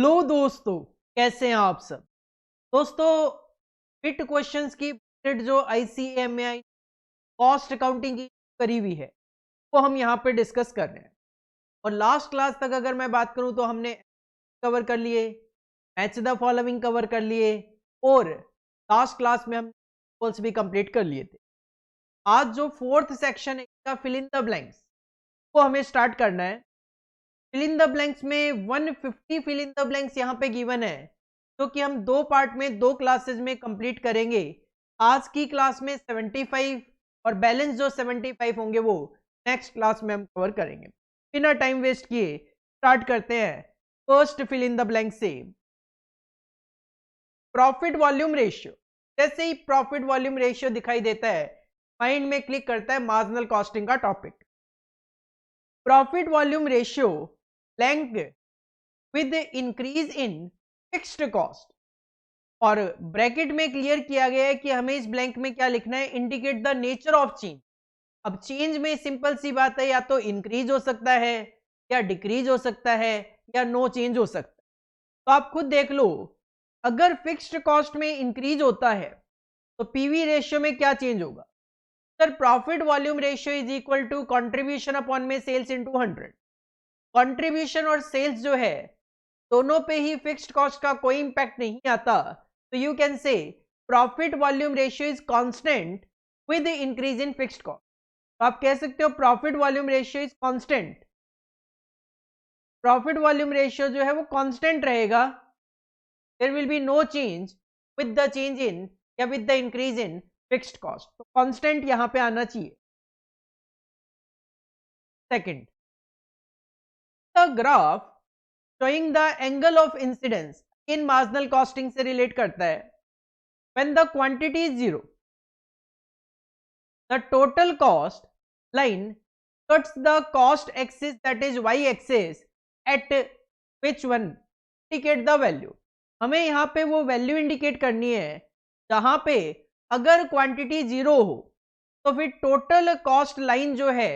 Hello दोस्तों, कैसे हैं आप सब। दोस्तों, फिट क्वेश्चंस की जो ICMAI कॉस्ट अकाउंटिंग की करी हुई है वो हम यहाँ पे डिस्कस कर रहे हैं। और लास्ट क्लास तक अगर मैं बात करूँ तो हमने कवर कर लिए, मैच द फॉलोइंग कवर कर लिए और लास्ट क्लास में हम गोल्स भी कंप्लीट कर लिए थे। आज जो फोर्थ सेक्शन है इसका फिल इन द ब्लैंक्स वो हमें स्टार्ट करना है। फिल इन द ब्लैंक्स में 150 फिल इन द ब्लैंक्स यहाँ पे गिवन है, जो कि हम दो पार्ट में दो क्लासेस में कंप्लीट करेंगे। आज की क्लास में 75 और बैलेंस जो 75 होंगे वो नेक्स्ट क्लास में हम कवर करेंगे। बिना टाइम वेस्ट किए स्टार्ट करते हैं first fill in the blank से। Profit volume ratio. जैसे ही प्रॉफिट वॉल्यूम रेशियो दिखाई देता है माइंड में क्लिक करता है मार्जिनल कॉस्टिंग का topic. Profit volume ratio blank with increase in fixed cost. और ब्रैकेट में क्लियर किया गया है कि हमें इस ब्लैंक में क्या लिखना है, indicate the nature of change. अब चेंज में सिंपल सी बात है, या तो इंक्रीज हो सकता है या डिक्रीज हो सकता है या नो चेंज हो सकता है। तो आप खुद देख लो, अगर फिक्स्ड कॉस्ट में इंक्रीज होता है तो पीवी रेशियो में क्या चेंज होगा। Sir, profit volume ratio is equal to contribution upon में सेल्स इनटू 100। कंट्रीब्यूशन और सेल्स जो है दोनों पे ही फिक्स्ड कॉस्ट का कोई इंपैक्ट नहीं आता, तो you can say profit volume ratio is constant with increase in fixed cost. तो आप कह सकते हो profit volume ratio is constant. Profit volume ratio जो है वो कांस्टेंट रहेगा, there will be no change with the change in या with the increase in fixed cost. तो कांस्टेंट यहां पे आना चाहिए। Second, the graph showing the angle of incidence in marginal costing से relate करता है। when the quantity is zero, the total cost line cuts the cost axis, that is y axis, at which one indicate the value। हमें यहाँ पे वो value indicate करनी है जहां पे अगर क्वांटिटी जीरो हो तो फिर टोटल कॉस्ट लाइन जो है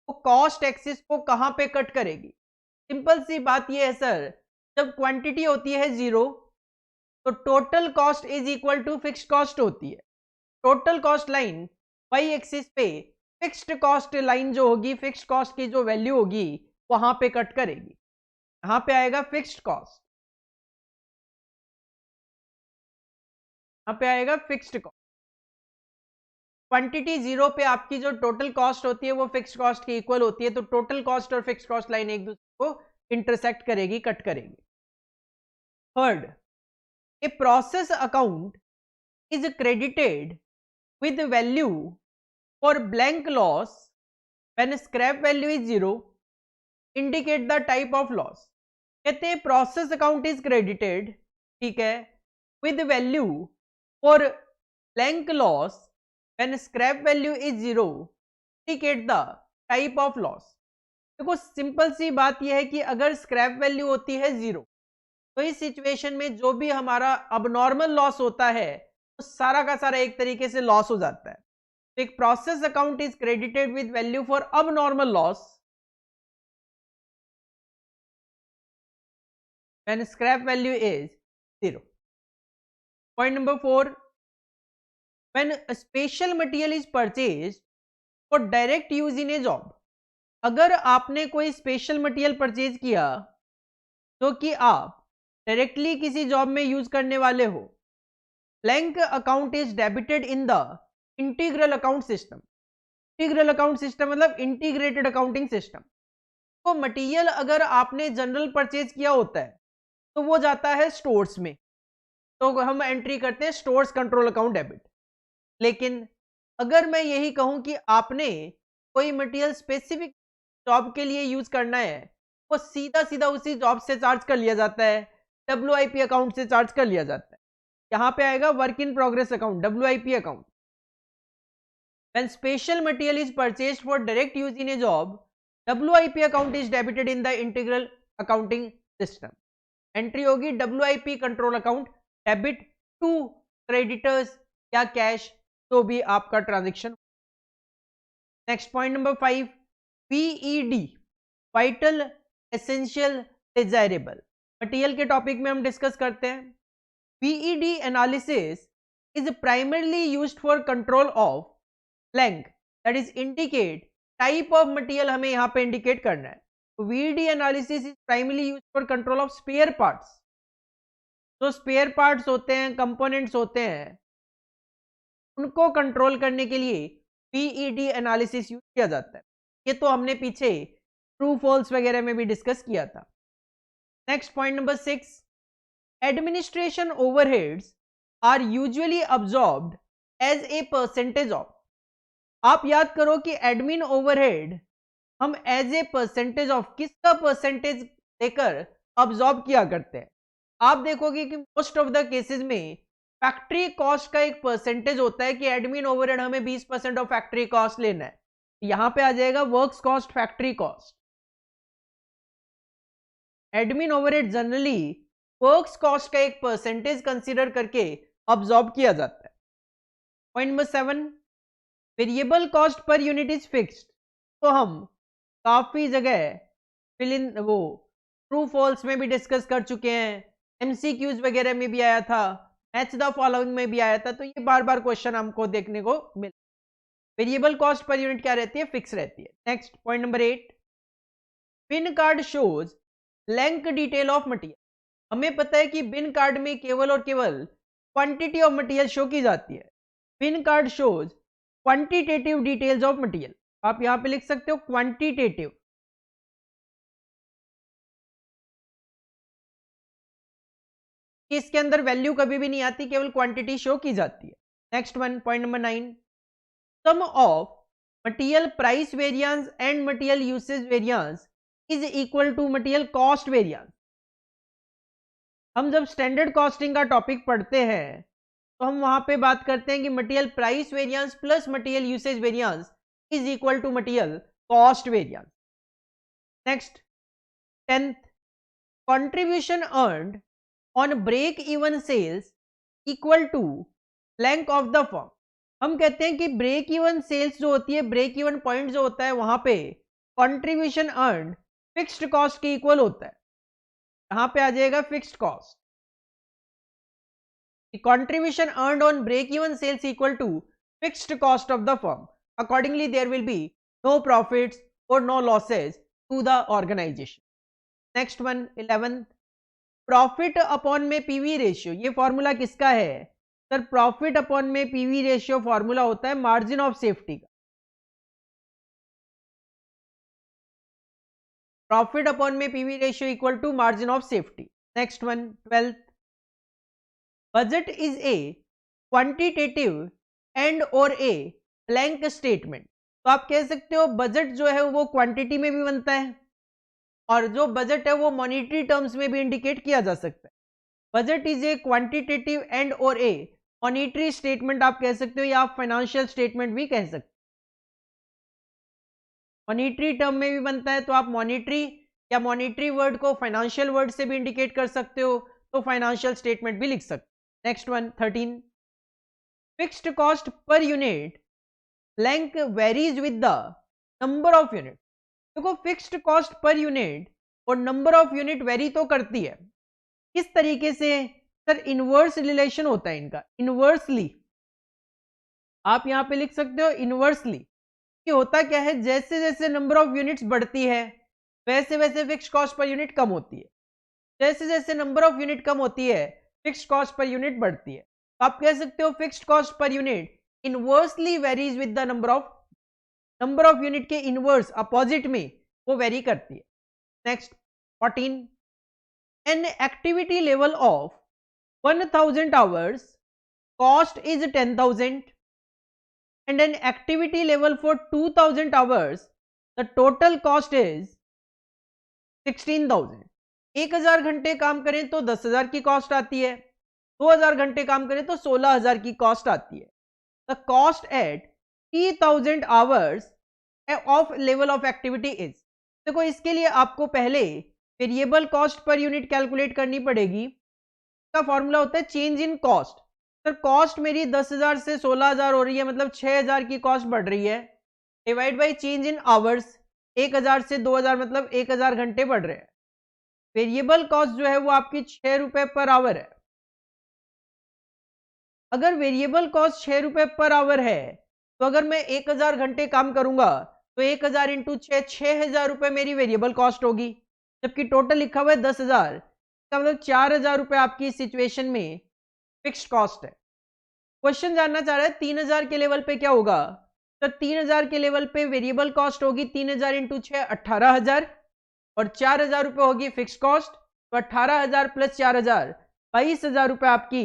वो कॉस्ट एक्सिस को कहां पे कट करेगी। सिंपल सी बात ये है सर, जब क्वांटिटी होती है जीरो तो total cost is equal to fixed cost होती है। Total cost line Y axis पे फिक्स्ड कॉस्ट लाइन जो होगी, फिक्स्ड कॉस्ट की जो वैल्यू होगी वहां पे कट करेगी। यहां पे आएगा फिक्स्ड कॉस्ट, यहां पे आएगा फिक्स्ड कॉस्ट। क्वांटिटी जीरो पे आपकी जो टोटल कॉस्ट होती है वो फिक्स्ड कॉस्ट की इक्वल होती है, तो टोटल कॉस्ट और फिक्स्ड कॉस्ट लाइन एक दूसरे को इंटरसेक्ट करेगी, कट करेगी। Third, a process account is credited with value for blank loss when scrap value is zero, indicate the type of loss। कहते हैं प्रोसेस अकाउंट इज क्रेडिटेड, ठीक है, with value for blank loss when scrap value is zero, indicate the type of loss. देखो simple सी बात यह है कि अगर स्क्रैप वैल्यू होती है जीरो तो इस सिचुएशन में जो भी हमारा अबनॉर्मल लॉस होता है वो सारा का सारा एक तरीके से लॉस हो जाता है। तो एक process account is credited with value for abnormal loss when scrap value is zero. Point number 4, when special material is purchase for direct use in A job. अगर आपने कोई स्पेशल मटेरियल परचेज किया जो कि आप डायरेक्टली किसी job में use करने वाले हो, blank account is debited in the integral account system. Integral account system मतलब इंटीग्रेटेड अकाउंटिंग सिस्टम। तो मटेरियल अगर आपने जनरल परचेज किया होता है तो वो जाता है स्टोर्स में, तो हम एंट्री करते हैं स्टोर्स कंट्रोल अकाउंट डेबिट। लेकिन अगर मैं यही कहूं कि आपने कोई मटेरियल स्पेसिफिक जॉब के लिए यूज करना है, वो सीधा सीधा उसी जॉब से चार्ज कर लिया जाता है, WIP अकाउंट से चार्ज कर लिया जाता है। यहां पे आएगा work in progress account, WIP account. When special material is purchased for direct use in a job, WIP account is debited in the integral accounting system। Entry होगी WIP control account debit to creditors या cash, तो भी आपका transaction. Next point number 5, VED, vital essential desirable. Material के topic में हम discuss करते हैं। PED analysis is primarily used for control of length, that is indicate type of material हमें यहाँ पे इंडिकेट करना है। तो VED analysis is primarily used for control of spare parts. जो स्पेयर पार्ट्स होते हैं, कंपोनेंट्स होते हैं, उनको कंट्रोल करने के लिए पीईडी एनालिसिस यूज किया जाता है। ये तो हमने पीछे ट्रू फॉल्स वगैरह में भी डिस्कस किया था। Next point number 6, administration overheads are usually absorbed as a percentage of. आप याद करो कि एडमिन ओवरहेड हम एज ए परसेंटेज ऑफ किसका परसेंटेज देकर अब्सॉर्ब किया करते हैं। आप देखोगे कि मोस्ट ऑफ द केसेस में फैक्ट्री कॉस्ट का एक परसेंटेज होता है कि एडमिन ओवरहेड हमें 20% ऑफ फैक्ट्री कॉस्ट लेना है। यहां पे आ जाएगा works cost, factory cost. Admin overhead generally works cost का एक परसेंटेज कंसीडर करके अब्सॉर्ब किया जाता है। Point number 7, variable cost per unit is fixed. तो हम काफी जगह फिल इन वो ट्रू फॉल्स में भी डिस्कस कर चुके हैं, एमसीक्यूज वगैरह में भी आया था, मैच द फॉलोइंग में भी आया था। तो ये बार बार क्वेश्चन हमको देखने को मिला। वेरिएबल कॉस्ट पर यूनिट क्या रहती है? फिक्स रहती है। Next point number 8, bin card shows length detail of material. हमें पता है कि बिन कार्ड में केवल और केवल क्वांटिटी ऑफ मटेरियल शो की जाती है। Bin card shows quantitative details of material. आप यहां पे लिख सकते हो क्वांटिटेटिव। इसके अंदर वैल्यू कभी भी नहीं आती, केवल क्वांटिटी शो की जाती है। Next one, point number 9, sum of material price variance and material usage variance is equal to material cost variance. हम जब स्टैंडर्ड कॉस्टिंग का टॉपिक पढ़ते हैं तो हम वहां पे बात करते हैं कि material price variance plus material usage variance is equal to material cost variance. Next 10th, contribution earned on break even sales equal to length of the firm. हम कहते हैं कि ब्रेक इवन सेल्स जो होती है, ब्रेक इवन पॉइंट जो होता है, वहां पे कंट्रीब्यूशन अर्न्ड फिक्स्ड कॉस्ट के इक्वल होता है। यहां पे आ जाएगा fixed cost. Contribution earned on break even sales equal to fixed cost of the firm. Accordingly there will be no profits और no losses to the organisation. Next one, 11th, profit upon में PV ratio. ये formula किसका है sir? Profit upon में PV ratio formula होता है margin of safety का। Profit upon में PV ratio equal to margin of safety. Next one, 12th, budget is a quantitative and और ए ब्लैंक स्टेटमेंट। तो आप कह सकते हो बजट जो है वो क्वांटिटी में भी बनता है और जो बजट है वो मॉनेटरी टर्म्स में भी इंडिकेट किया जा सकता है। Budget is a quantitative and और ए मॉनेटरी स्टेटमेंट आप कह सकते हो, या आप फाइनेंशियल स्टेटमेंट भी कह सकते हो। मॉनेटरी टर्म में भी बनता है तो आप मॉनेटरी या मॉनेटरी वर्ड को फाइनेंशियल वर्ड से भी इंडिकेट कर सकते हो, तो फाइनेंशियल स्टेटमेंट भी लिख सकते हो। Next one, 13, fixed cost per unit length varies with the number of unit. देखो फिक्स्ड कॉस्ट पर यूनिट और नंबर ऑफ यूनिट वेरी तो करती है। किस तरीके से सर? इनवर्स रिलेशन होता है इनका। इनवर्सली आप यहां पे लिख सकते हो इनवर्सली। कि होता क्या है, जैसे जैसे नंबर ऑफ यूनिट्स बढ़ती है वैसे वैसे फिक्स्ड कॉस्ट पर यूनिट कम होती है, जैसे जैसे नंबर ऑफ यूनिट कम होती है फिक्स्ड कॉस्ट पर यूनिट बढ़ती है। तो आप कह सकते हो fixed cost per unit inversely varies with the number of unit के इनवर्स अपोजिट में वो वेरी करती है। Next 14, an activity level of 1000 hours cost is 10,000 and an activity level for 2000 hours the total cost is 16,000। 1000 घंटे काम करें तो 10,000 की कॉस्ट आती है, 2000 घंटे काम करें तो 16,000 की कॉस्ट आती है। The cost at 3000 hours of level of activity is. देखो इसके लिए आपको पहले variable cost per unit calculate करनी पड़ेगी। इसका फॉर्मूला होता है change in cost. Sir cost मेरी 10,000 से 16,000 हो रही है, मतलब 6,000 की कॉस्ट बढ़ रही है, divide by change in hours. 1,000 से 2,000 मतलब 1,000 घंटे बढ़ रहे हैं। वेरिएबल कॉस्ट जो है वो आपकी 6 रुपए पर आवर है। अगर वेरिएबल कॉस्ट 6 रुपए पर आवर है तो अगर मैं 1000 घंटे काम करूंगा तो 1000 इंटू 6,000 रुपए मेरी वेरिएबल कॉस्ट होगी, जबकि टोटल लिखा हुआ है 10,000। इसका मतलब 4,000 रुपए आपकी इस सिचुएशन में फिक्स्ड कॉस्ट है। क्वेश्चन जानना चाह रहा है 3,000 के लेवल पे क्या होगा, तो 3,000 के लेवल पे वेरिएबल कॉस्ट होगी 3,000 इंटू 6 18,000 और 4,000 रुपए होगी फिक्स्ड कॉस्ट। तो 18,000 प्लस 4,000 22,000 रुपए आपकी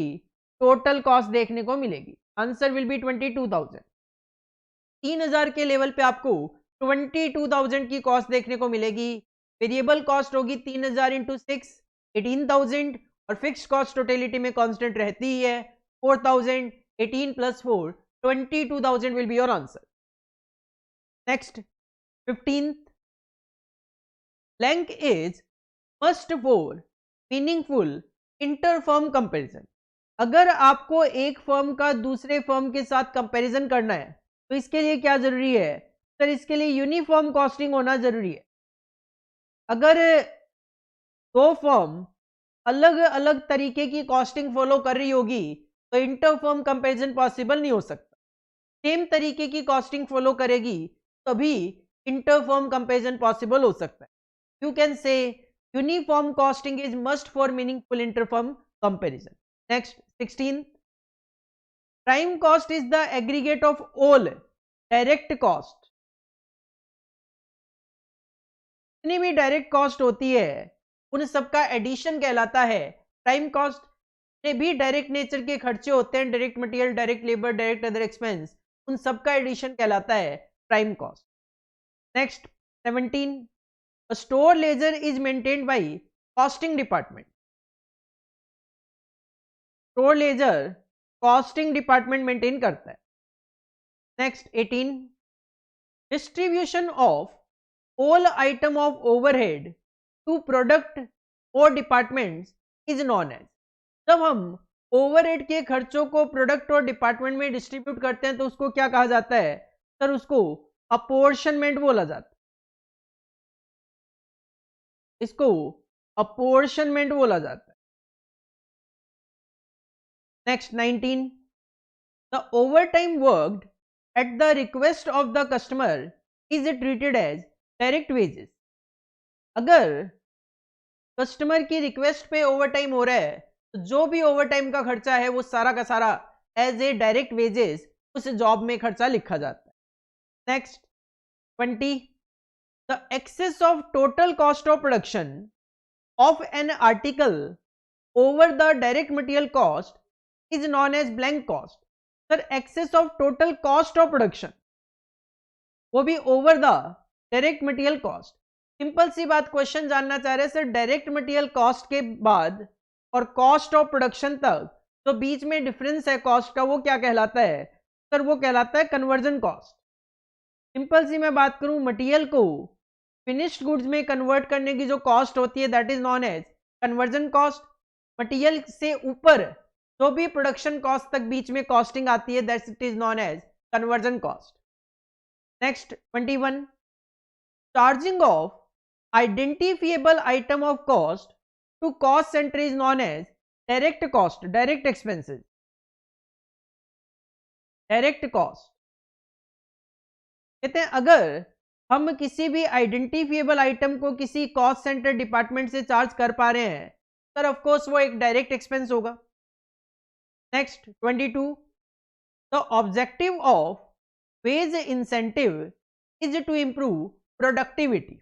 टोटल कॉस्ट देखने को मिलेगी। Answer will be 22,000। 3,000 के लेवल पे आपको 22,000 की कॉस्ट देखने को मिलेगी। वेरिएबल कॉस्ट होगी 3,000 इंटू 6 18,000 और फिक्स कॉस्ट टोटलिटी में कांस्टेंट रहती ही है 4,000। 18 plus 4 22,000 will be your answer. Next 15th, blank is must for meaningful inter-firm comparison. अगर आपको एक फर्म का दूसरे फर्म के साथ कंपैरिजन करना है तो इसके लिए क्या जरूरी है सर, इसके लिए यूनिफॉर्म कॉस्टिंग होना जरूरी है। अगर दो फर्म अलग अलग तरीके की कॉस्टिंग फॉलो कर रही होगी तो इंटर फर्म कंपैरिजन पॉसिबल नहीं हो सकता। सेम तरीके की कॉस्टिंग फॉलो करेगी तभी इंटर फर्म कंपैरिजन पॉसिबल हो सकता है। यू कैन से uniform costing is must for meaningful inter firm comparison. Next 16, prime cost is the aggregate of all direct cost. जितनी भी डायरेक्ट कॉस्ट होती है उन सबका एडिशन कहलाता है प्राइम कॉस्ट। में भी डायरेक्ट नेचर के खर्चे होते हैं, direct material, direct labour, direct other expense, उन सबका एडिशन कहलाता है prime cost. Next 17, store ledger is maintained bye costing department. Store laser costing department maintain करता है। Next 18, distribution of all item of overhead to product or departments is known as। जब हम overhead के खर्चों को product और department में distribute करते हैं तो उसको क्या कहा जाता है सर, उसको अपोर्शनमेंट बोला जाता है। इसको अपोर्शनमेंट बोला जाता है। Next 19, the overtime worked at the request of the customer is treated as direct wages. अगर कस्टमर की रिक्वेस्ट पे ओवरटाइम हो रहा है तो जो भी ओवरटाइम का खर्चा है वो सारा का सारा एज ए डायरेक्ट वेजेस उस जॉब में खर्चा लिखा जाता है। Next 20, the excess of total cost of production of an article over the direct material cost is known as blank cost. Sir, excess of total cost of production वो भी over the direct material cost. Simple सी बात, question जानना चाह रहे हैं sir direct material cost के बाद और कॉस्ट ऑफ प्रोडक्शन तक तो बीच में डिफरेंस है कॉस्ट का, वो क्या कहलाता है सर, वो कहलाता है कन्वर्जन कॉस्ट। सिंपल सी मैं बात करूं, मटेरियल को फिनिश्ड गुड्स में कन्वर्ट करने की जो कॉस्ट होती है that is known as conversion cost. Material से ऊपर जो भी प्रोडक्शन कॉस्ट तक बीच में कॉस्टिंग आती है that it is known as conversion cost. Next 21, charging of identifiable item of cost to cost center is known as direct cost, direct expenses, direct cost। कहते हैं अगर हम किसी भी आइडेंटिफिएबल आइटम को किसी कॉस्ट सेंटर डिपार्टमेंट से charge कर पा रहे हैं सर ऑफ कोर्स वो एक डायरेक्ट एक्सपेंस होगा। Next 22, the objective of wage incentive is to improve productivity.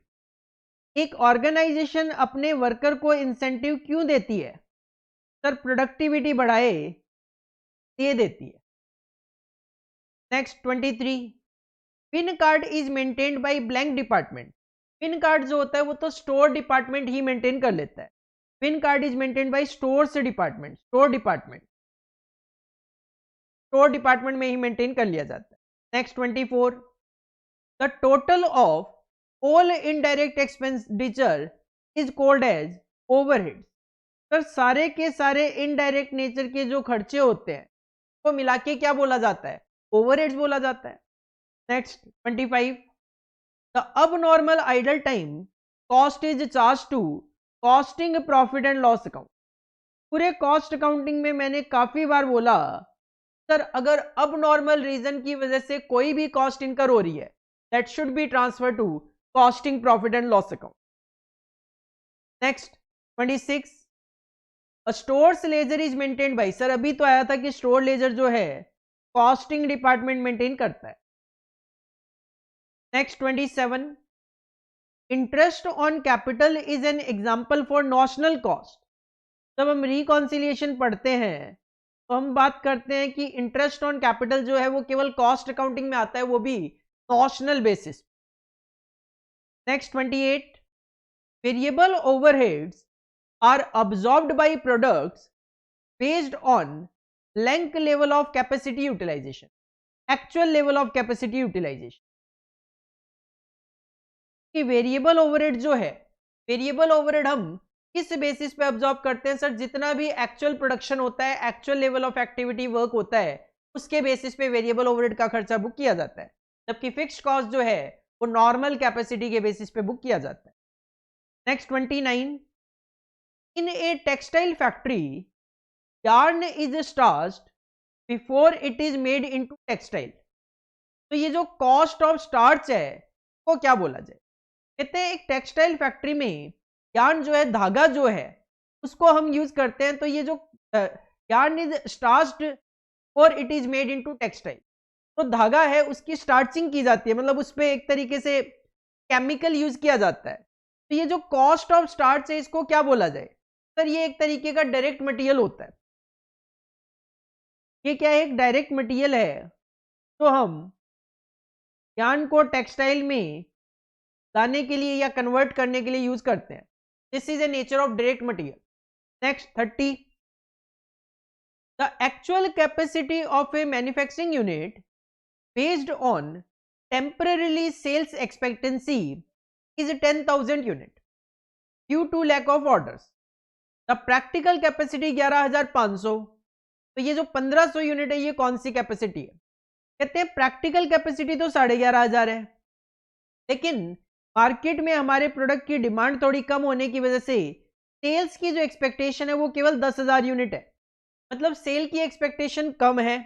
एक ऑर्गेनाइजेशन अपने वर्कर को इंसेंटिव क्यों देती है सर, प्रोडक्टिविटी बढ़ाए ये देती है। Next 23, bin card is maintained by blank department. Bin card जो होता है वो तो स्टोर डिपार्टमेंट ही मेंटेन कर लेता है। Pin card is maintained bye stores department, store department में ही मेंटेन कर लिया जाता है। Next 24, the total of all indirect expenditure is called as overhead। Sir सारे के सारे इनडायरेक्ट नेचर के जो खर्चे होते हैं वो तो मिला के क्या बोला जाता है, ओवरहेड्स बोला जाता है। Next 25, the abnormal idle time cost is charge to costing profit and loss account. पूरे कॉस्ट अकाउंटिंग में मैंने काफी बार बोला सर अगर अब नॉर्मल रीजन की वजह से कोई भी कॉस्ट इनकर हो रही है that should be transfer to costing profit and loss account. Next 26 stores ledger is maintained by, sir अभी तो आया था कि स्टोर लेजर जो है कॉस्टिंग डिपार्टमेंट मेंटेन करता है। Next 27 interest on capital is an example for notional cost. जब हम रिकॉन्सिलिएशन पढ़ते हैं तो हम बात करते हैं कि इंटरेस्ट ऑन कैपिटल जो है वो केवल कॉस्ट अकाउंटिंग में आता है, वो भी notional basis. Next 28 variable overheads are absorbed by products based on length level of capacity utilisation, actual level of capacity utilisation. कि वेरिएबल ओवरहेड जो है, वेरिएबल ओवरहेड हम किस बेसिस पे अब्सॉर्ब करते हैं सर, जितना भी एक्चुअल प्रोडक्शन होता है, actual level of activity work होता है, उसके बेसिस पे वेरिएबल ओवरहेड का खर्चा बुक किया जाता है, जबकि फिक्स्ड कॉस्ट जो है वो नॉर्मल कैपेसिटी के बेसिस पे बुक किया जाता है। Next 29 in a textile factory yarn is starched before it is made into textile। तो ये जो कॉस्ट ऑफ स्टार्च है वो क्या बोला जाए, कहते हैं एक टेक्सटाइल फैक्ट्री में यार्न जो है, धागा जो है उसको हम यूज करते हैं, तो ये जो यार्न इज स्टार्च्ड और it is made into textile, तो धागा है उसकी स्टार्चिंग की जाती है, मतलब उस पर एक तरीके से केमिकल यूज किया जाता है। तो ये जो कॉस्ट ऑफ स्टार्च है इसको क्या बोला जाए सर, ये एक तरीके का डायरेक्ट मटेरियल होता है। ये क्या है, एक डायरेक्ट मटेरियल है, तो हम यार्न को टेक्सटाइल में लाने के लिए या कन्वर्ट करने के लिए यूज करते हैं। This is a nature of direct material. Next 30 the actual capacity of a manufacturing unit based on temporarily sales expectancy is 10,000 unit due to lack of orders. The practical capacity 11,500। तो ये जो 1500 unit है ये कौन सी capacity है, कहते हैं practical capacity तो 11,500 है, लेकिन मार्केट में हमारे प्रोडक्ट की डिमांड थोड़ी कम होने की वजह से सेल्स की जो एक्सपेक्टेशन है वो केवल 10,000 यूनिट है, मतलब सेल की एक्सपेक्टेशन कम है,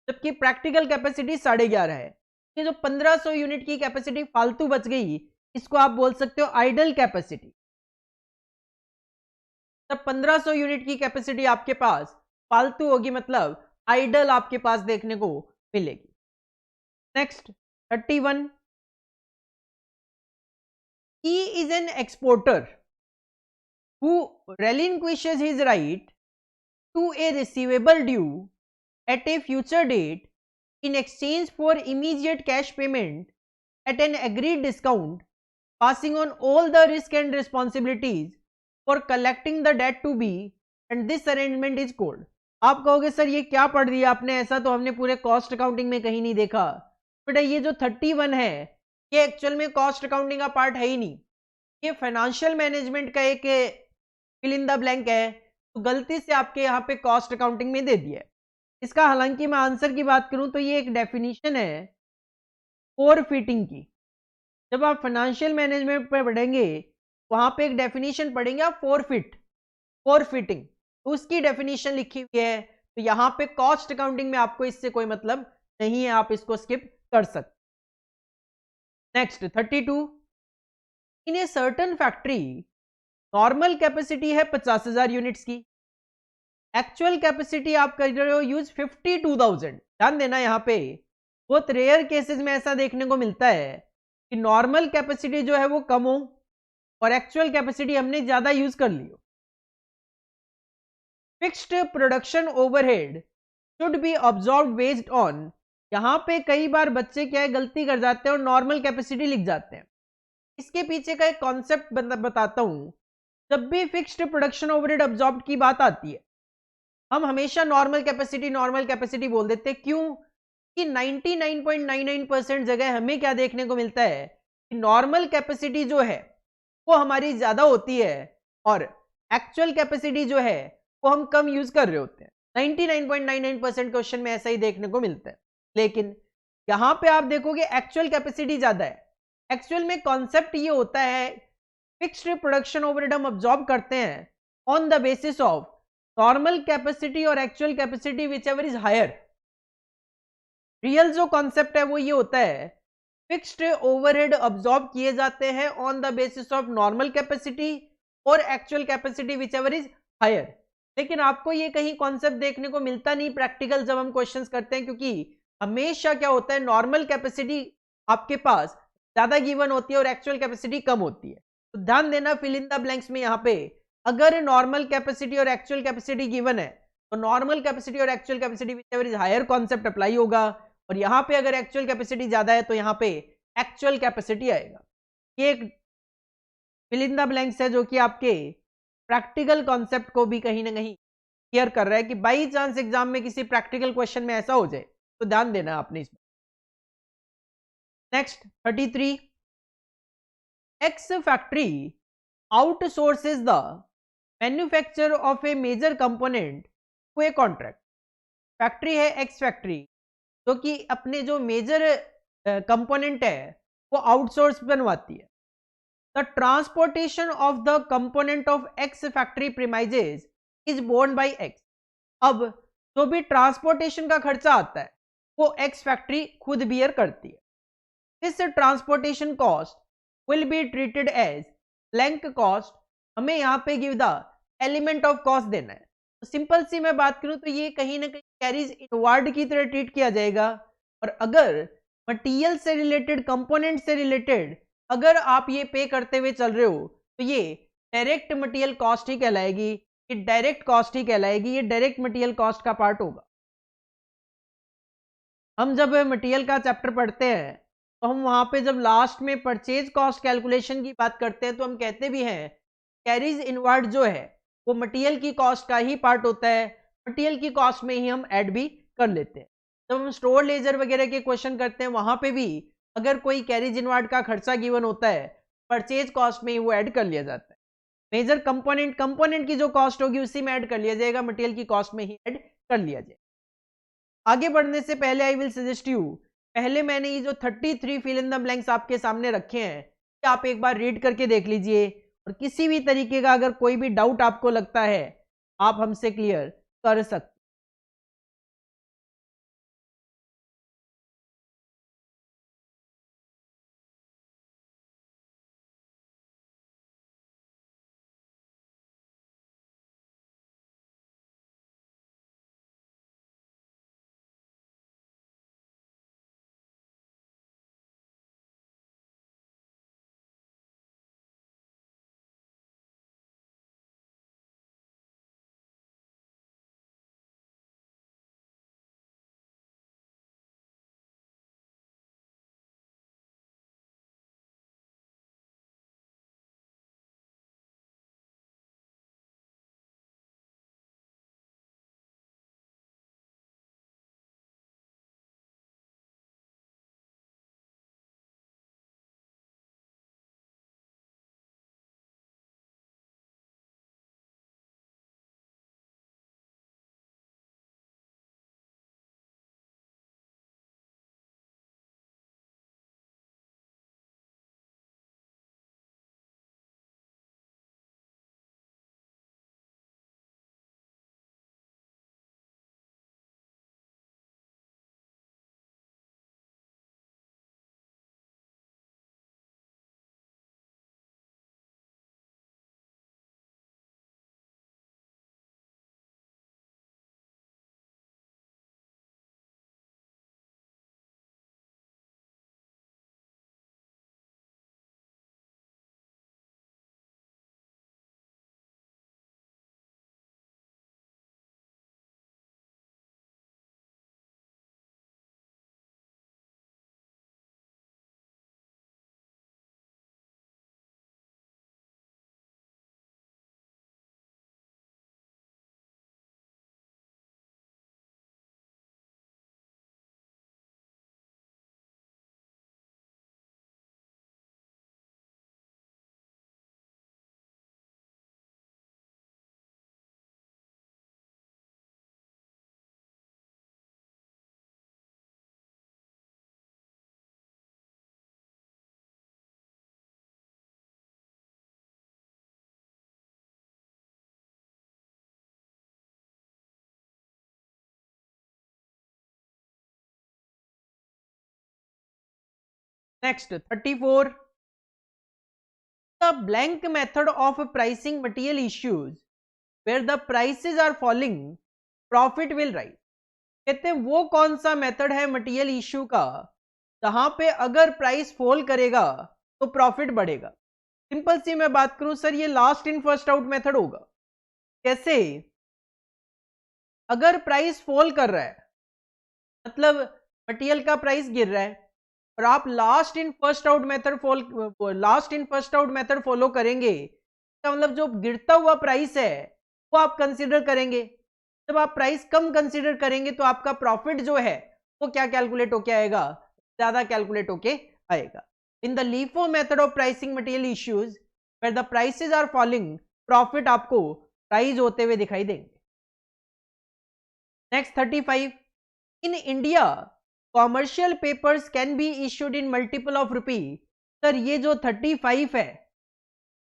जबकि प्रैक्टिकल कैपेसिटी 11,500 है। ये जो 1500 यूनिट की कैपेसिटी फालतू बच गई इसको आप बोल सकते हो आइडल कैपेसिटी। तब 1500 यूनिट की कैपेसिटी आपके पास फालतू होगी, मतलब आइडल आपके पास देखने को मिलेगी। Next 31 he is an exporter who relinquishes his right to a receivable due at a future date in exchange for immediate cash payment at an agreed discount, passing on all the risk and responsibilities for collecting the debt to be, and this arrangement is called। आप कहोगे sir ये क्या पढ़ दिया आपने, ऐसा तो हमने पूरे कॉस्ट अकाउंटिंग में कहीं नहीं देखा। बेटा ये जो 31 है ये एक्चुअल में कॉस्ट अकाउंटिंग का पार्ट है ही नहीं, ये फाइनेंशियल मैनेजमेंट का एक फिल इन द ब्लैंक है, तो गलती से आपके यहाँ पे कॉस्ट अकाउंटिंग में दे दिया है इसका। हालांकि मैं आंसर की बात करूं तो ये एक डेफिनेशन है फोरफिटिंग की। जब आप फाइनेंशियल मैनेजमेंट पे पढ़ेंगे वहां पे एक डेफिनेशन पढ़ेंगे आप फोरफिटिंग, तो उसकी डेफिनेशन लिखी हुई है, तो यहाँ पे कॉस्ट अकाउंटिंग में आपको इससे कोई मतलब नहीं है, आप इसको स्किप कर सकते। Next 32 in a certain factory normal capacity है 50,000 यूनिट्स की, एक्चुअल कैपेसिटी आप कर रहे हो यूज 52,000। ध्यान देना यहाँ पे बहुत रेयर केसेस में ऐसा देखने को मिलता है कि नॉर्मल कैपेसिटी जो है वो कम हो और एक्चुअल कैपेसिटी हमने ज्यादा यूज कर ली हो। Fixed production overhead should be absorbed based on, यहाँ पे कई बार बच्चे क्या है गलती कर जाते हैं और नॉर्मल कैपेसिटी लिख जाते हैं। इसके पीछे का एक कॉन्सेप्ट बताता हूं। जब भी फिक्स्ड प्रोडक्शन ओवरहेड अब्जॉर्ब की बात आती है हम हमेशा नॉर्मल कैपेसिटी बोल देते हैं। क्यों कि 99.99% जगह हमें क्या देखने को मिलता है कि नॉर्मल कैपेसिटी जो है वो हमारी ज्यादा होती है और एक्चुअल कैपेसिटी जो है वो हम कम यूज कर रहे होते हैं। 99.99% क्वेश्चन में ऐसा ही देखने को मिलता है, लेकिन यहां पे आप देखोगे एक्चुअल कैपेसिटी ज्यादा है। एक्चुअल में कॉन्सेप्ट ये होता है फिक्स्ड प्रोडक्शन ओवरहेड हम अब्जॉर्ब करते हैं on the basis of normal capacity और actual capacity whichever is higher. Real जो कॉन्सेप्ट है वो ये होता है, फिक्स्ड ओवरहेड अब्सॉर्ब किए जाते हैं on the basis of normal capacity और actual capacity whichever is higher. लेकिन आपको ये कहीं कॉन्सेप्ट देखने को मिलता नहीं प्रैक्टिकल जब हम क्वेश्चंस करते हैं, क्योंकि हमेशा क्या होता है, नॉर्मल कैपेसिटी आपके पास ज्यादा गिवन होती है और एक्चुअल कैपेसिटी कम होती है। तो ध्यान देना फिल इन द ब्लैंक्स में, यहाँ पे अगर नॉर्मल कैपेसिटी और एक्चुअल कैपेसिटी गिवन है तो नॉर्मल कैपेसिटी और actual capacity whichever is higher concept apply होगा, और यहां पे अगर एक्चुअल कैपेसिटी ज्यादा है तो यहां पे एक्चुअल कैपेसिटी आएगा। ये एक फिल इन द ब्लैंक्स है जो कि आपके प्रैक्टिकल कॉन्सेप्ट को भी कहीं ना कहीं क्लियर कर रहा है कि बाई चांस एग्जाम में किसी प्रैक्टिकल क्वेश्चन में ऐसा हो जाए तो ध्यान देना आपने इसमें। Next 33, X factory outsources the manufacture of a major component to a contract. Factory है एक्स फैक्ट्री जो कि अपने जो मेजर कंपोनेंट है वो आउटसोर्स बनवाती है। The transportation of the component of ex factory premises is borne by X. अब जो भी ट्रांसपोर्टेशन का खर्चा आता है वो एक्स फैक्ट्री खुद बियर करती है। This transportation cost will be treated as blank cost. हमें यहाँ पे give the element of cost देना है। तो सिंपल सी मैं बात करूं तो ये कहीं ना कहीं कैरीज इनवर्ड की तरह ट्रीट किया जाएगा। और अगर मटेरियल से रिलेटेड, कंपोनेंट से रिलेटेड अगर आप ये पे करते हुए चल रहे हो तो ये डायरेक्ट मटेरियल कॉस्ट ही कहलाएगी, ये डायरेक्ट कॉस्ट ही कहलाएगी, ये डायरेक्ट मटेरियल कॉस्ट का पार्ट होगा। हम जब मटेरियल का चैप्टर पढ़ते हैं तो हम वहां पे जब लास्ट में परचेज कॉस्ट कैलकुलेशन की बात करते हैं तो हम कहते भी हैं कैरीज इनवर्ड जो है वो मटेरियल की कॉस्ट का ही पार्ट होता है, मटेरियल की कॉस्ट में ही हम ऐड भी कर लेते हैं। जब हम स्टोर लेजर वगैरह के क्वेश्चन करते हैं वहां पे भी अगर कोई कैरीज इनवर्ड का खर्चा गिवन होता है परचेज कॉस्ट में ही वो ऐड कर लिया जाता है। मेजर कंपोनेंट, कंपोनेंट की जो कॉस्ट होगी उसी में ऐड कर लिया जाएगा, मटेरियल की कॉस्ट में ही ऐड कर लिया जाएगा। आगे बढ़ने से पहले आई विल सजेस्ट यू, पहले मैंने ये जो 33 फिल इन द ब्लैंक्स आपके सामने रखे हैं आप एक बार रीड करके देख लीजिए, और किसी भी तरीके का अगर कोई भी डाउट आपको लगता है आप हमसे क्लियर कर सकते next 34, the blank method of pricing material issues where the prices are falling profit will rise. कहते हैं वो कौन सा मेथड है मटेरियल इश्यू का जहां पे अगर प्राइस फॉल करेगा तो प्रॉफिट बढ़ेगा। सिंपल सी मैं बात करूं सर, ये last in first out method होगा। कैसे? अगर प्राइस फॉल कर रहा है, मतलब मटेरियल का प्राइस गिर रहा है और आप last in first out method follow करेंगे, तो मतलब जो गिरता हुआ प्राइस है वो आप कंसीडर करेंगे। जब आप प्राइस कम कंसीडर करेंगे तो आपका प्रॉफिट जो है वो क्या कैलकुलेट होके आएगा? ज्यादा कैलकुलेट होके आएगा। In the LIFO method of pricing material issues where the prices are falling, profit आपको राइज होते हुए दिखाई देंगे। Next 35, in India commercial papers can be issued in multiple of rupee. Sir ये जो 35 है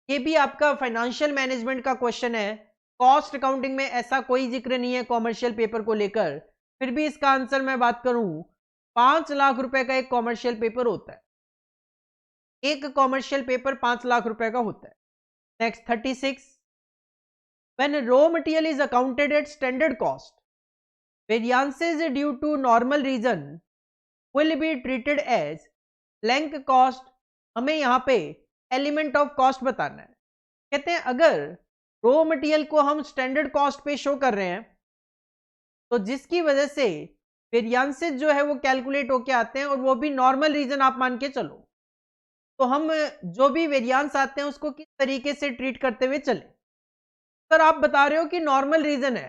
ये भी आपका फाइनेंशियल मैनेजमेंट का क्वेश्चन है। कॉस्ट अकाउंटिंग में ऐसा कोई जिक्र नहीं है कॉमर्शियल पेपर को लेकर, फिर भी इसका आंसर मैं बात करूं 5 लाख रुपए का एक कॉमर्शियल पेपर होता है। एक कॉमर्शियल पेपर 5 लाख रुपए का होता है। Next 36, when raw material is accounted at standard cost, variances due to normal reason will be treated as blank cost। हमें यहाँ पे एलिमेंट ऑफ कॉस्ट बताना है। कहते हैं अगर रॉ मटेरियल को हम स्टैंडर्ड कॉस्ट पे शो कर रहे हैं तो जिसकी वजह से वेरिएंसेस जो है वो कैलकुलेट होके आते हैं और वो भी नॉर्मल रीजन आप मान के चलो, तो हम जो भी वेरिएंस आते हैं उसको किस तरीके से ट्रीट करते हुए चले। सर आप बता रहे हो कि नॉर्मल रीजन है,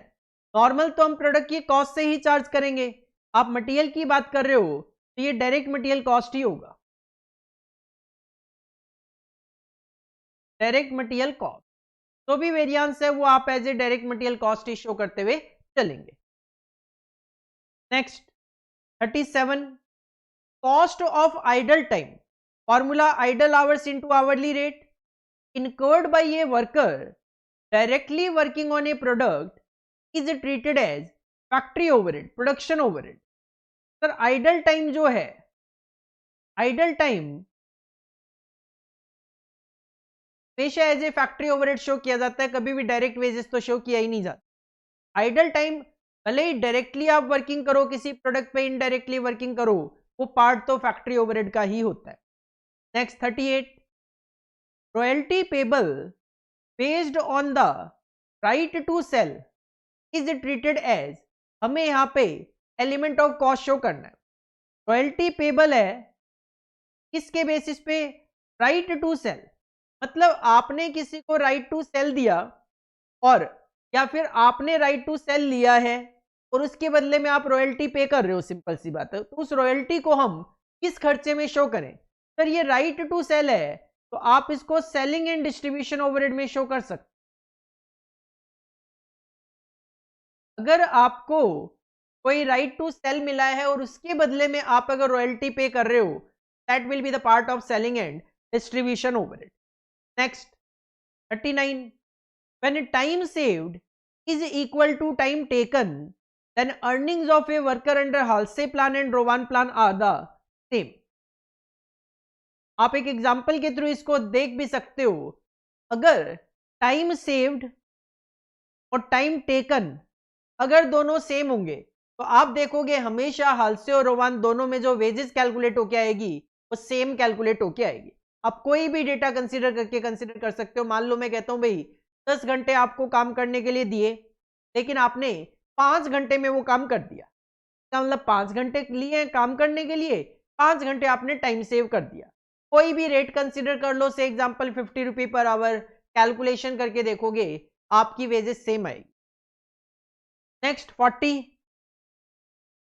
नॉर्मल तो हम प्रोडक्ट की कॉस्ट से ही चार्ज करेंगे। आप मटेरियल की बात कर रहे हो तो ये डायरेक्ट मटेरियल कॉस्ट ही होगा, डायरेक्ट मटेरियल कॉस्ट। तो भी वेरिएंस है वो आप as a direct material cost ही शो करते हुए चलेंगे। Next 37, cost of idle time, formula idle hours into hourly rate incurred by a worker directly working on a product is treated as factory overhead, production overhead। Sir idle time जो है, idle time हमेशा as a factory overhead show किया जाता है, कभी भी direct wages तो show किया ही नहीं जाता। आइडल टाइम भले ही डायरेक्टली आप वर्किंग करो किसी प्रोडक्ट पे, इनडायरेक्टली वर्किंग करो, वो पार्ट तो फैक्ट्री ओवरहेड का ही होता है। Next 38, royalty payable based on the right to sell is treated as, हमें यहाँ पे एलिमेंट ऑफ कॉस्ट शो करना है। रॉयल्टी पेबल है किसके बेसिस पे? राइट टू सेल, मतलब आपने किसी को राइट टू सेल दिया और या फिर आपने राइट टू सेल लिया है और उसके बदले में आप रॉयल्टी पे कर रहे हो, सिंपल सी बात है। तो उस रॉयल्टी को हम किस खर्चे में शो करें? सर ये राइट टू सेल है तो आप इसको सेलिंग एंड डिस्ट्रीब्यूशन ओवरहेड में शो कर सकते। अगर आपको कोई राइट टू सेल मिला है और उसके बदले में आप अगर रॉयल्टी पे कर रहे हो, that will be the part of selling and distribution overhead. Next 39, when time saved is equal to time taken then earnings of a worker under Halsey plan and Rowan plan are the same. आप एक example के through इसको देख भी सकते हो। अगर time saved और टाइम टेकन अगर दोनों सेम होंगे तो आप देखोगे हमेशा हालसे और रोवान दोनों में जो वेजेस कैलकुलेट होके आएगी वो सेम कैलकुलेट होके आएगी। आप कोई भी डेटा कंसीडर कर सकते हो। मान लो मैं कहता हूं भाई 10 घंटे आपको काम करने के लिए दिए, लेकिन आपने 5 घंटे में वो काम कर दिया, तो मतलब 5 घंटे लिए काम करने के लिए, 5 घंटे आपने टाइम सेव कर दिया। कोई भी रेट कंसीडर कर लो, से एग्जाम्पल 50 रुपी पर आवर, कैलकुलेशन करके देखोगे आपकी वेजेस सेम आएगी। Next 40,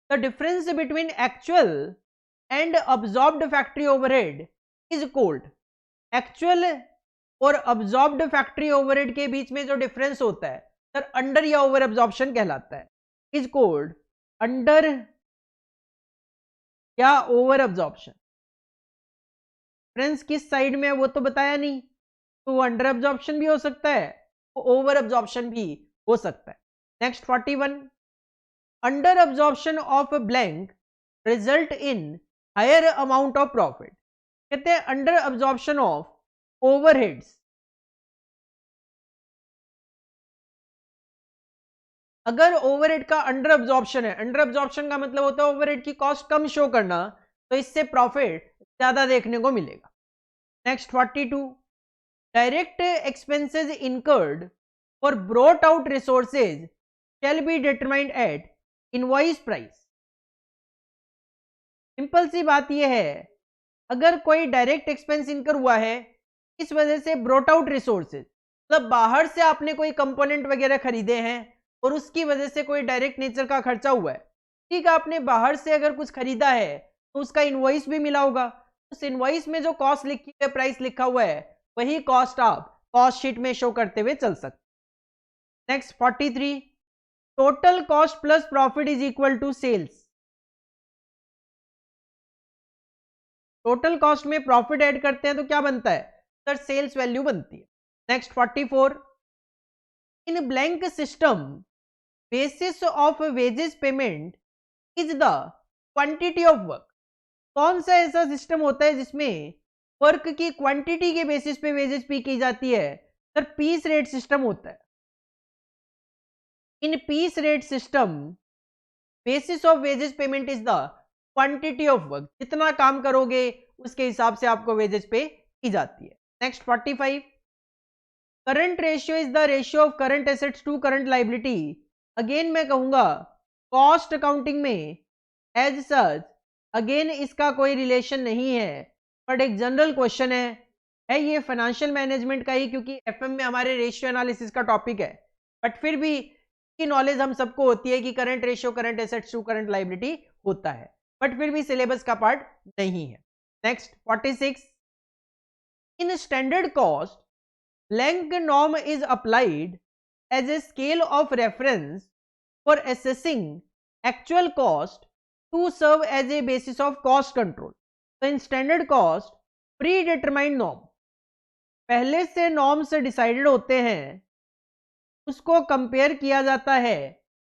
the difference between actual and absorbed factory overhead is called. Actual और अब्सॉर्ब्ड फैक्ट्री ओवरहेड के बीच में जो डिफरेंस होता है सर अंडर या ओवर अब्सॉर्प्शन कहलाता है। इज कॉल्ड अंडर या ओवर अब्सॉर्प्शन। डिफरेंस किस साइड में है वो तो बताया नहीं, तो अंडर अब्सॉर्प्शन भी हो सकता है, ओवर अब्सॉर्प्शन भी हो सकता है। Next 41, under absorption of blank result in higher amount of profit. कहते हैं अंडर अब्जॉर्प्शन ऑफ ओवरहेड्स। अगर ओवरहेड का अंडर अब्जॉर्प्शन है, अंडर अब्जॉर्प्शन का मतलब होता है ओवरहेड की कॉस्ट कम शो करना, तो इससे प्रॉफिट ज्यादा देखने को मिलेगा। Next 42, direct expenses incurred for brought out resources shall be determined at invoice price. Simple सी बात यह है, अगर कोई डायरेक्ट एक्सपेंस इनकर हुआ है इस वजह से ब्रॉट आउट रिसोर्सेज, मतलब बाहर से आपने कोई कंपोनेंट वगैरह खरीदे हैं और उसकी वजह से कोई डायरेक्ट नेचर का खर्चा हुआ है, ठीक है, आपने बाहर से अगर कुछ खरीदा है तो उसका इनवॉइस भी मिला होगा, उस इनवॉइस में जो कॉस्ट लिखी है, प्राइस लिखा हुआ है, वही कॉस्ट आप कॉस्ट शीट में शो करते हुए चल सकते। Next 43, total cost plus profit is equal to sales. Total cost में प्रॉफिट ऐड करते हैं तो क्या बनता है सर, सेल्स वैल्यू बनती है। Next 44, in blank system basis of wages payment is the quantity of work. कौन सा ऐसा सिस्टम होता है जिसमें वर्क की क्वांटिटी के बेसिस पे वेजेस पे की जाती है, सर पीस रेट सिस्टम होता है। In peace rate system basis of wages payment is the quantity of work, जितना काम करोगे उसके हिसाब से आपको वेजेस पे की जाती है। Next 45, current ratio is the ratio of current assets to current liability. Again मैं कहूंगा कॉस्ट अकाउंटिंग में एज सच अगेन इसका कोई रिलेशन नहीं है, बट एक जनरल क्वेश्चन है ये फाइनेंशियल मैनेजमेंट का ही, क्योंकि एफएम में हमारे रेशियो एनालिसिस का टॉपिक है, बट फिर भी की नॉलेज हम सबको होती है कि current ratio current assets to current liability होता है, बट फिर भी सिलेबस का पार्ट नहीं है। Next 46, in standard cost Blank norm is applied as a scale of reference for assessing actual cost to serve as a basis of cost control. So in standard cost, predetermined norm, पहले से norms decided होते हैं, उसको compare किया जाता है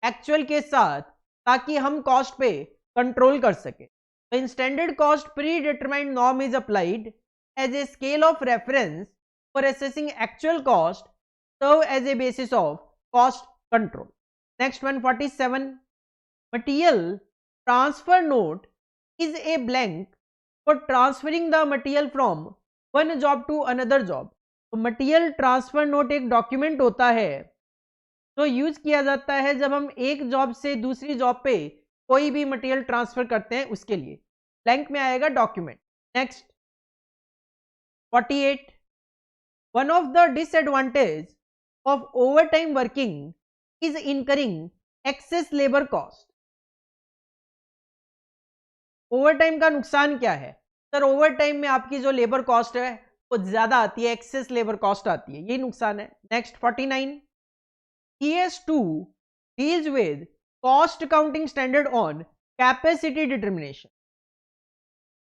actual के साथ ताकि हम कॉस्ट पे कंट्रोल कर सके। तो in standard cost predetermined norm is applied as a scale of reference for assessing actual cost, serve as a basis of cost control. Next 147, material transfer note is a blank for transferring the material from one job to another job. तो material transfer note एक document होता है जो use किया जाता है जब हम एक जॉब से दूसरी जॉब पे कोई भी मटेरियल ट्रांसफर करते हैं, उसके लिए ब्लैंक में आएगा document. Next 48, one of the disadvantage of overtime working is incurring excess labor cost. Overtime का नुकसान क्या है सर, ओवरटाइम में आपकी जो लेबर कॉस्ट है वो ज्यादा आती है, एक्सेस लेबर कॉस्ट आती है, ये नुकसान है। Next 49, ES2 deals with cost accounting standard on capacity determination.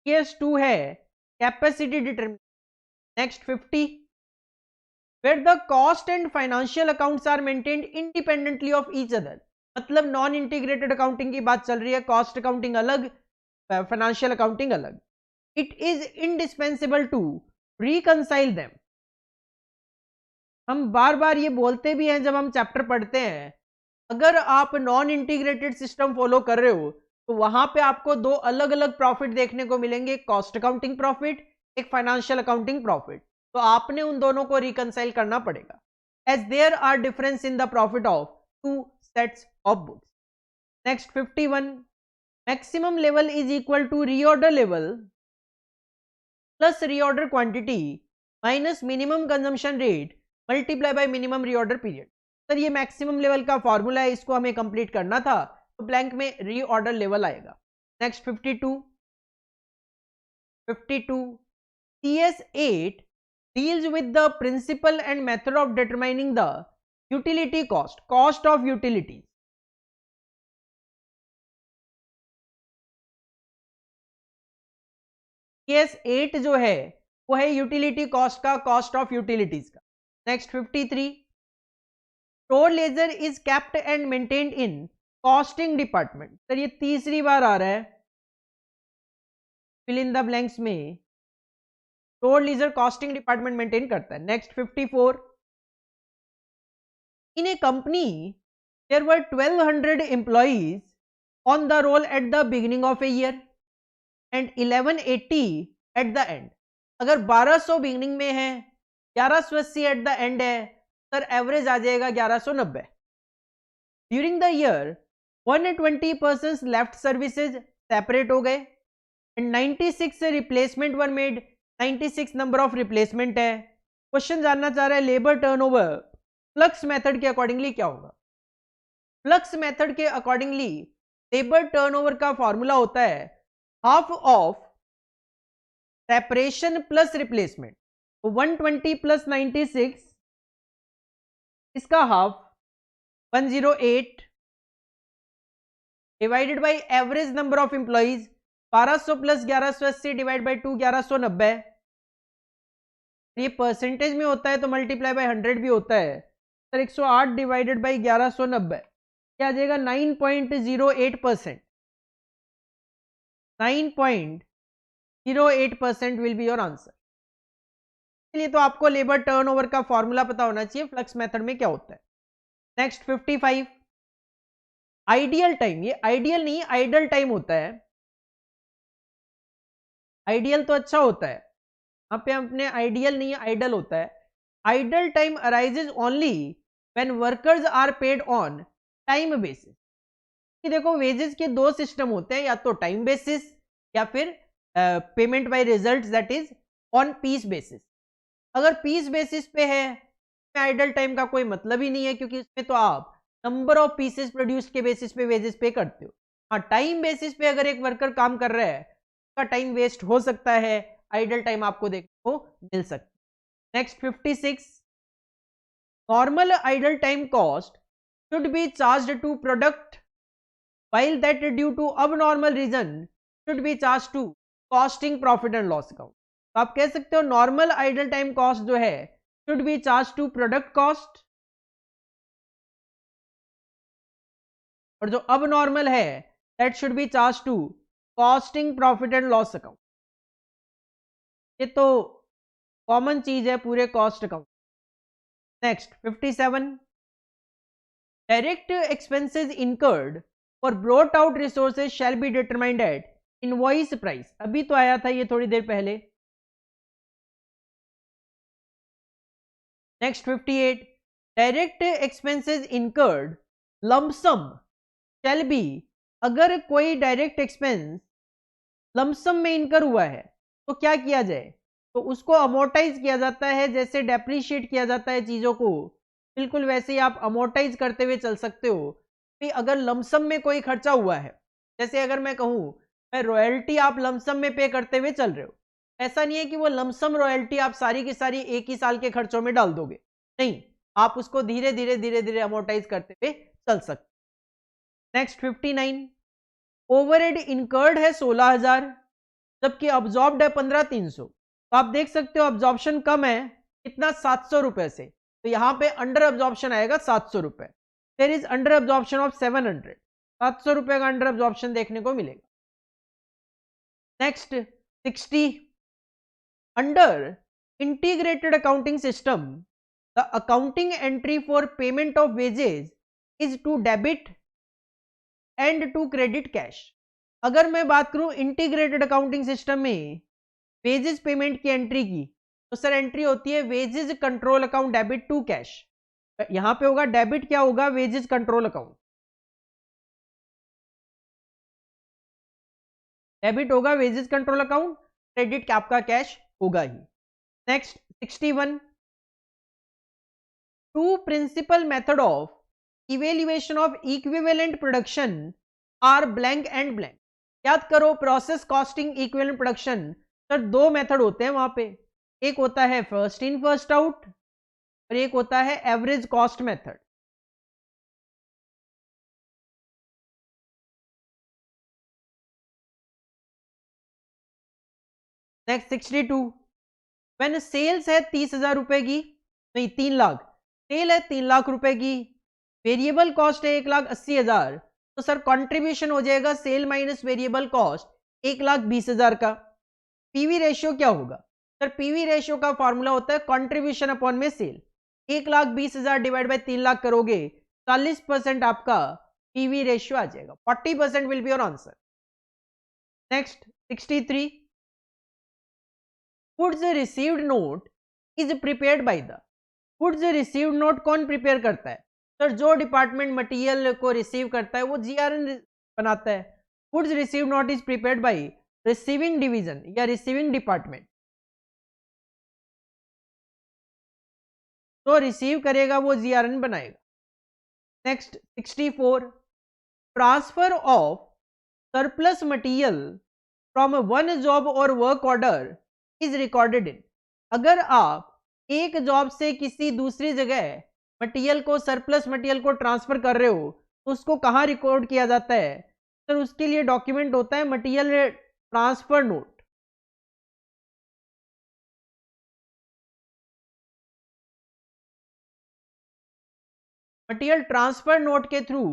ES2 है capacity determination. Next 50, where the cost and financial accounts are maintained independently of each other. मतलब नॉन इंटीग्रेटेड अकाउंटिंग की बात चल रही है, कॉस्ट अकाउंटिंग अलग, financial accounting अलग। It is indispensable to reconcile them. हम बार बार ये बोलते भी हैं जब हम चैप्टर पढ़ते हैं, अगर आप नॉन इंटीग्रेटेड सिस्टम फॉलो कर रहे हो तो वहां पे आपको दो अलग अलग प्रॉफिट देखने को मिलेंगे, एक कॉस्ट अकाउंटिंग प्रॉफिट, एक फाइनेंशियल अकाउंटिंग प्रॉफिट, तो आपने उन दोनों को रिकंसाइल करना पड़ेगा, as there are difference in the profit of two sets of books. Next 51, maximum level is equal to reorder level plus reorder quantity minus minimum consumption rate multiply by minimum reorder period. Sir ये maximum level का formula है, इसको हमें complete करना था, तो blank में reorder level आएगा। Next 52, CS8 deals with the principle and method of determining the utility cost of utilities. CS8 जो है वो है यूटिलिटी कॉस्ट का, कॉस्ट ऑफ यूटिलिटीज का। Next 53, store ledger is kept and maintained in costing department. Sir ये तीसरी बार आ रहा है फिल इन द ब्लैंक्स में store ledger costing department maintain करता है। Next 54, in a company there were 1200 employees on the roll at the beginning of a year and 1180 at the end. अगर 1200 बिगिनिंग में है, 1180 एट द एंड है, sir average आ जाएगा 1190। During the year 120 persons left services, separate हो गए, and 96 replacement were made, 96 number of replacement है। Question जानना चाह रहा है लेबर टर्नओवर फ्लक्स मेथड के अकॉर्डिंगली क्या होगा। फ्लक्स मेथड के अकॉर्डिंगली लेबर टर्नओवर का फॉर्मूला होता है half of separation plus replacement. तो 120 प्लस 96, इसका half 108 divided by average number of employees 1200 plus 1180 divide by 2 1190। ये परसेंटेज में होता है तो मल्टीप्लाई बाय 100 भी होता है। सर 108 डिवाइडेड बाय 1190 क्या आ जाएगा 9.08%। 9.08% विल बी योर आंसर। चलिए, तो आपको लेबर टर्नओवर का फॉर्मूला पता होना चाहिए फ्लक्स मेथड में क्या होता है। Next 55, ideal time. ये आइडियल नहीं आइडल टाइम होता है। आइडियल तो अच्छा होता है, यहाँ पे अपने आइडियल नहीं आइडल होता है। Idle time arises only when workers are paid on time basis. देखो वेजेस के दो सिस्टम होते हैं, या तो टाइम बेसिस या फिर payment by result, that is on piece basis. अगर पीस बेसिस पे है आइडल टाइम का कोई मतलब ही नहीं है, क्योंकि इसमें तो आप नंबर ऑफ पीसेस प्रोड्यूस के बेसिस पे वेजेस पे करते हो। हाँ, टाइम बेसिस पे अगर एक वर्कर काम कर रहा है उसका टाइम वेस्ट हो सकता है, आइडल टाइम आपको देखने को मिल सकता है। Next 56, normal idle time cost should be charged to product while that due to abnormal reason should be charged to costing profit and loss account। तो आप कह सकते हो नॉर्मल आइडल टाइम कॉस्ट जो है should be charged to product cost, और जो अब नॉर्मल है that should be charged to costing profit and loss account। ये तो कॉमन चीज है पूरे cost account. Next 57, direct expenses incurred for brought out resources shall be determined at invoice price। अभी तो आया था ये थोड़ी देर पहले। Next 58, direct expenses incurred lump sum shall be। अगर कोई डायरेक्ट एक्सपेंस लमसम में इनकर हुआ है तो क्या किया जाए, तो उसको अमोर्टाइज किया जाता है। जैसे डेप्रीशिएट किया जाता है चीजों को, बिल्कुल वैसे ही आप अमोर्टाइज करते हुए चल सकते हो। कि अगर लमसम में कोई खर्चा हुआ है, जैसे अगर मैं कहूँ मैं रॉयल्टी आप लमसम में पे करते हुए चल रहे हो, ऐसा नहीं है कि वो लमसम रॉयल्टी आप सारी की सारी एक ही साल के खर्चों में डाल दोगे, नहीं, आप उसको धीरे धीरे अमोर्टाइज करते हुए चल सकते। नेक्स्ट 59, ओवरहेड इनकर्ड है 16,000 जबकि अब्जॉर्ब्ड है 15,300। तो आप देख सकते हो अब्जॉर्प्शन कम है कितना 700 रुपए से, तो यहां पे अंडर अब्जॉर्प्शन आएगा 700 रुपए। There is under absorption of 700, 700 रुपए का अंडर अब्जॉर्प्शन देखने को मिलेगा। Next 60, under integrated accounting system the accounting entry for payment of wages is to debit and to credit cash. अगर मैं बात करूं इंटीग्रेटेड अकाउंटिंग सिस्टम में वेजेस पेमेंट की एंट्री की, तो सर एंट्री होती है wages control account debit to cash. यहां पे होगा डेबिट, क्या होगा वेजेस कंट्रोल अकाउंट, डेबिट होगा वेजेस कंट्रोल अकाउंट, क्रेडिट आपका कैश होगा ही। Next 61, two principal method of evaluation of equivalent production are blank and blank. याद करो process costing equivalent production, sir दो मेथड होते हैं वहां पे, एक होता है फर्स्ट इन फर्स्ट आउट और एक होता है average cost method. Next 62, when sales है 30,000 रुपए की, नहीं 3 लाख, सेल है 3 लाख रुपए की, वेरिएबल कॉस्ट है 1,80,000, तो सर कंट्रीब्यूशन हो जाएगा सेल माइनस वेरिएबल कॉस्ट 1,20,000 का। पीवी रेशियो क्या होगा, सर पीवी रेशियो का फॉर्मूला होता है कंट्रीब्यूशन अपॉन में सेल। 1,20,000 डिवाइड बाय 3 लाख करोगे 40% आपका पीवी रेशियो आ जाएगा। 40% will be your answer. Next 63, goods received note is prepared by the. Goods received note कौन प्रिपेयर करता है? सर जो डिपार्टमेंट मटेरियल को रिसीव करता है वो जीआरएन बनाता है। Goods received note is prepared by receiving division या रिसीविंग डिपार्टमेंट। तो रिसीव करेगा वो जीआरएन बनाएगा। Next 64, transfer of surplus material from one job और work order is recorded in. अगर आप एक जॉब से किसी दूसरी जगह मटेरियल को, सरप्लस मटेरियल को ट्रांसफर कर रहे हो तो उसको कहाँ रिकॉर्ड किया जाता है? सर उसके लिए डॉक्यूमेंट होता है material transfer note. Material transfer note के थ्रू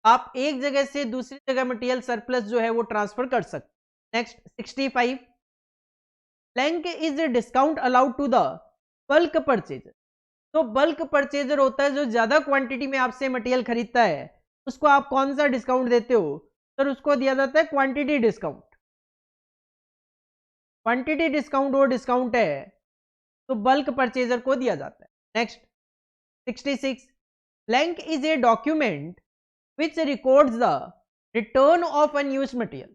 आप एक जगह से दूसरी जगह मटेरियल सरप्लस जो है वो ट्रांसफर कर सकते। Next 65, blank is discount allowed to the bulk purchaser. तो बल्क परचेजर होता है जो ज्यादा क्वांटिटी में आपसे मटेरियल खरीदता है, उसको आप कौन सा डिस्काउंट देते हो? सर उसको दिया जाता है क्वांटिटी डिस्काउंट। क्वांटिटी डिस्काउंट वो डिस्काउंट है तो बल्क परचेजर को दिया जाता है। Next 66, blank is a document which records the return of unused material.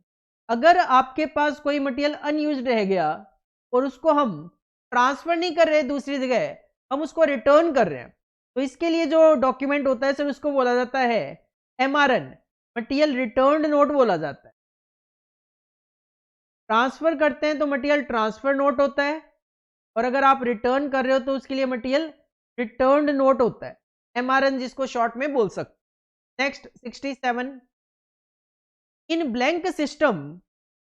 अगर आपके पास कोई मटेरियल अनयूज्ड रह गया और उसको हम ट्रांसफर नहीं कर रहे दूसरी जगह, हम उसको रिटर्न कर रहे हैं, तो इसके लिए जो डॉक्यूमेंट होता है सर उसको बोला जाता है एमआरएन, मटेरियल रिटर्न नोट बोला जाता है। ट्रांसफर करते हैं तो मटेरियल ट्रांसफर नोट होता है, और अगर आप रिटर्न कर रहे हो तो उसके लिए मटेरियल रिटर्न नोट होता है, एमआरएन जिसको शॉर्ट में बोल सकते। Next 67, in blank system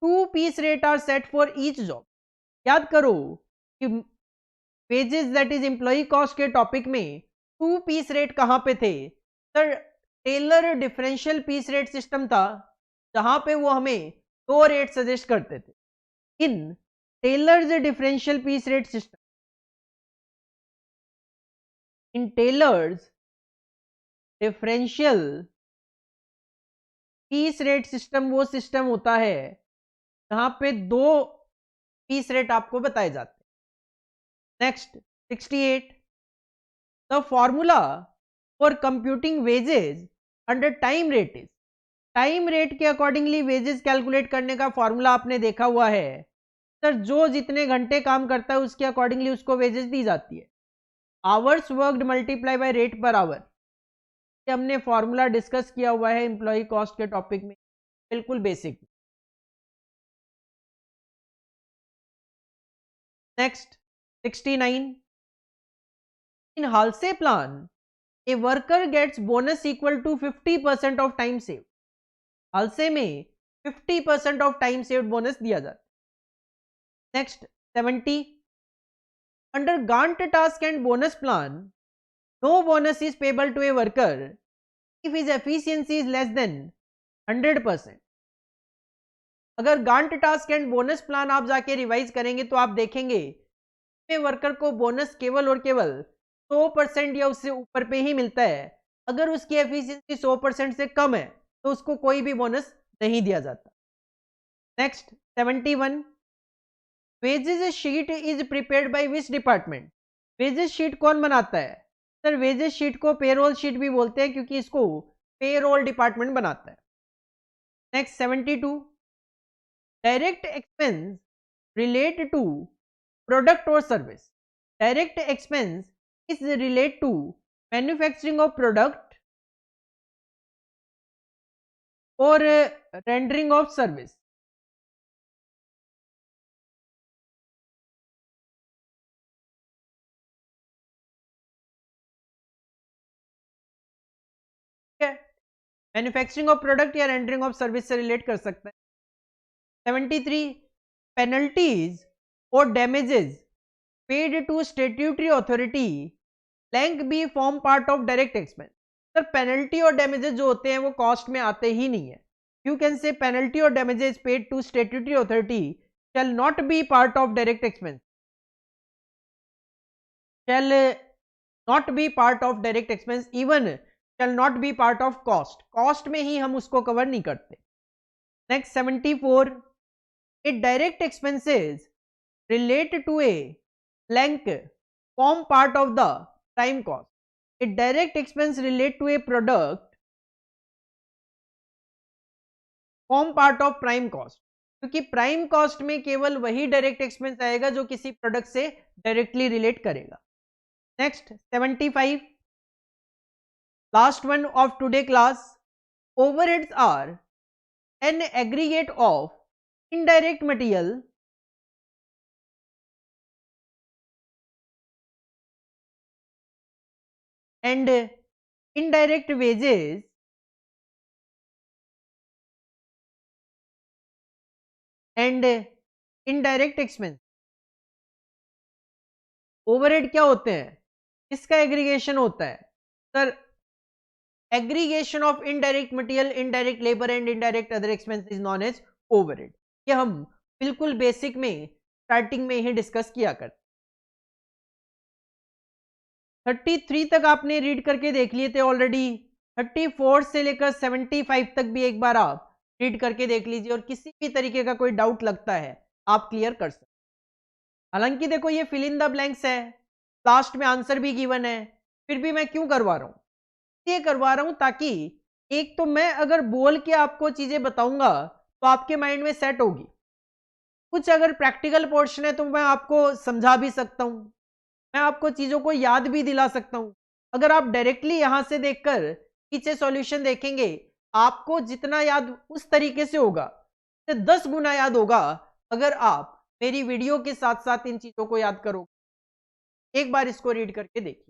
2 piece rate are set for each job. याद करो कि wages that is employ cost के टॉपिक में 2 पीस रेट कहां पे थे? Sir Taylor differential piece rate system था, जहां पे वो हमें 2 रेट सजेस्ट करते थे। In Taylor's differential piece rate system, in Taylor's differential piece rate system वो सिस्टम होता है जहां पे 2 पीस रेट आपको बताए जाते हैं। Next 68, the formula for computing wages under time rate is. Time rate के अकॉर्डिंगली वेजेस कैलकुलेट करने का फॉर्मूला आपने देखा हुआ है। सर जो जितने घंटे काम करता है उसके अकॉर्डिंगली उसको वेजेस दी जाती है। Hours worked multiply by rate per hour, हमने फॉर्मूला डिस्कस किया हुआ है एम्प्लॉय कॉस्ट के टॉपिक में, बिल्कुल basic. Next 69, in Halsey plan a worker gets bonus equal to 50% of time save. Halsey में 50% ऑफ टाइम सेव्ड बोनस दिया जाता है। Next 70, under Gantt task and bonus plan no bonus is payable to a worker if his efficiency is less then 100%। अगर गांट task and bonus plan आप जाके revise करेंगे तो आप देखेंगे वर्कर को बोनस केवल और केवल 100% या उससे ऊपर पे ही मिलता है। अगर उसकी एफिशिएंसी 100% से कम है तो उसको कोई भी बोनस नहीं दिया जाता। Next 71, wages sheet is prepared by which department. Wages sheet कौन बनाता है? सर वेजेस शीट को पेरोल शीट भी बोलते हैं क्योंकि इसको पेरोल डिपार्टमेंट बनाता है। Next 72, direct expense relate to product और service. Direct expense is relate to manufacturing of product और rendering of service. Manufacturing of product या रेंडरिंग ऑफ सर्विस से रिलेट कर सकते हैं। 73, पेनल्टीज और damages paid to statutory authority blank be form part of direct expense. Sir penalty और damages जो होते हैं वो कॉस्ट में आते ही नहीं है। यू कैन से पेनल्टी और damages paid to statutory authority shall not be part of direct expense. shall not be part of direct expense, even shall not be part of cost. Cost में ही हम उसको cover नहीं करते. Next 74, a direct expenses relate to a blank form part of the prime cost. A direct expense relate to a product form part of prime cost. क्योंकि prime cost में केवल वही direct expense आएगा जो किसी product से directly relate करेगा. Next 75, last one of today class. Overheads are an aggregate of indirect material and indirect wages and indirect expense. Overhead क्या होते हैं, इसका एग्रीगेशन होता है sir. Aggregation of indirect material, indirect labour and indirect other expense is known as overhead. ये हम बिल्कुल basic में स्टार्टिंग में ही डिस्कस किया कर. 33 तक आपने रीड करके देख लिए थे ऑलरेडी. 34 से लेकर 75 तक भी एक बार आप रीड करके देख लीजिए, और किसी भी तरीके का कोई डाउट लगता है आप क्लियर कर सकते. हालांकि देखो ये फिल इन द ब्लैंक्स है, लास्ट में आंसर भी गिवन है, फिर भी मैं क्यों करवा रहा हूं, ये करवा रहा हूं ताकि एक तो मैं अगर बोल के आपको चीजें बताऊंगा तो आपके माइंड में सेट होगी. कुछ अगर प्रैक्टिकल पोर्शन है तो मैं आपको समझा भी सकता हूं, मैं आपको चीजों को याद भी दिला सकता हूं. अगर आप डायरेक्टली यहां से देखकर पीछे सॉल्यूशन देखेंगे, आपको जितना याद उस तरीके से होगा, तो 10 गुना याद होगा अगर आप मेरी वीडियो के साथ साथ इन चीजों को याद करोगे. एक बार इसको रीड करके देखिए.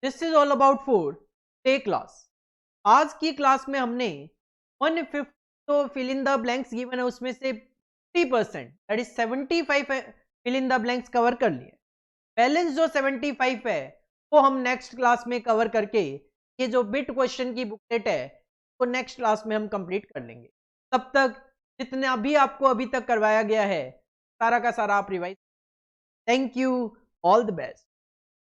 This is all about for day class. आज की क्लास में हमने 1/5 तो fill in the blanks given है उसमें से 50% that is 75 fill in the blanks cover कर लिए। बैलेंस जो 75 है वो हम नेक्स्ट क्लास में कवर करके ये जो बिट क्वेश्चन की बुकलेट है वो नेक्स्ट क्लास में हम कंप्लीट कर लेंगे। तब तक जितना भी आपको अभी तक करवाया गया है सारा का सारा आप revise. Thank you, all the best.